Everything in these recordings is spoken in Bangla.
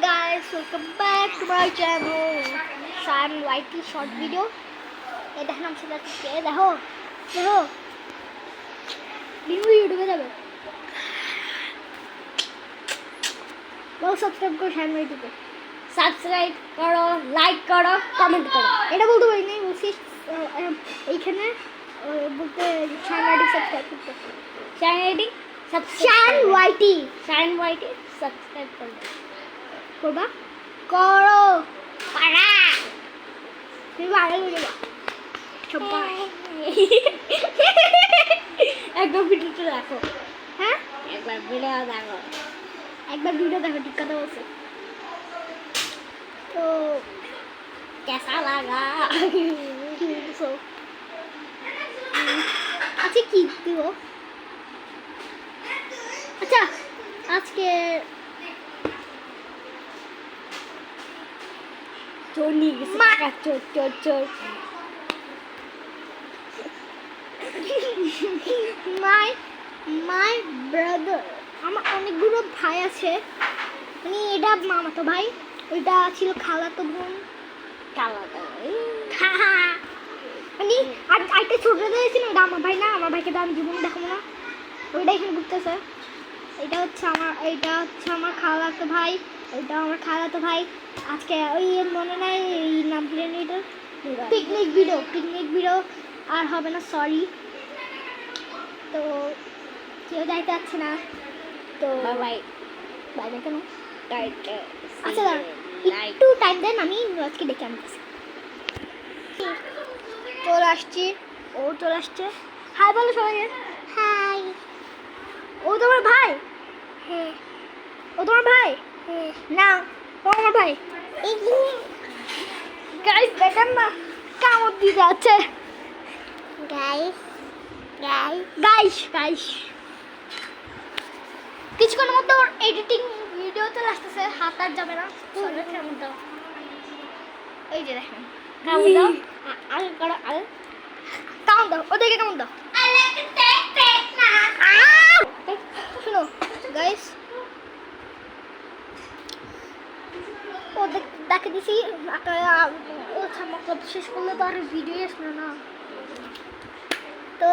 guys, welcome back to my channel. Sam YT short video. ये देखना हमसे जाती है देखो देखो वीडियो यूट्यूब पे जाओ वो सब्सक्राइब करो शाम YT पे सब्सक्राइब करो लाइक करो कमेंट करो এটা বলতে পারি নাই বলছি এইখানে বলতে শাম YT সাবস্ক্রাইব করতে শাম YT সাবস্ক্রাইব করবা করো পারা তুমি আগে বলে সবাই একবার ভিডিওটা দেখো হ্যাঁ একবার ভিডিও দেখো ঠিক কথা বলছো তো कैसा लगा আচ্ছা কি দিব আচ্ছা আজকে চোর নিয়ে গেছে টাকা চোর মাই ব্রাদার আমার অনেকগুলো ভাই আছে মানে এটা মামাতো ভাই ওইটা ছিল খালাতো বোন মানে আরেকটা ছোট দাদা ছিল ওটা আমার ভাই না আমার ভাইকে তো আমি জীবনে দেখাবো না ওইটা এখানে ঘুরতেছে এটা হচ্ছে আমার খালাতো ভাই ওইটা আমার খালাতো ভাই আজকে ওই মনে নাই এই নাম প্লেন এটা পিকনিক ভিডিও আর হবে না সরি তো কেউ যাইতে যাচ্ছে না তো বাই কেন আচ্ছা একটু টাইম দেন আমি আজকে ডেকে আনতেছি চলে আসছে হাই বলো সবাই হাই ও তোমার ভাই হ্যাঁ ও তোমার ভাই হ্যাঁ না ও আমার ভাই গাইস দেখেন না কামড় দিয়ে যাচ্ছে গাইস কিছুক্ষণের মধ্যে ওর এডিটিং ভিডিও চলে আসতেছে হাত আর যাবে না কেমন দাও এই যে দেখেন কেমন দাও আগে করো আগে কেমন দাও ওদেরকে কেমন দাও শোনো গাইস ও দেখে দিছি শেষ করলে তো আর ভিডিও আসলো না তো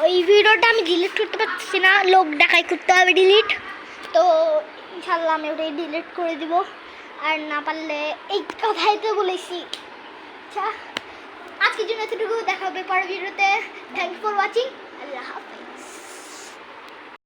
ওই ভিডিওটা আমি ডিলিট করতে পারছি না লোক দেখাই করতে হবে ডিলিট তো ইনশাল্লাহ আমি ওটাই ডিলিট করে দিব আর না পারলে এই কথাই তো বলেছি আচ্ছা আজকের জন্য এতটুকু দেখা হবে পরের ভিডিওতে থ্যাংক ফর ওয়াচিং আল্লাহ হাফেজ।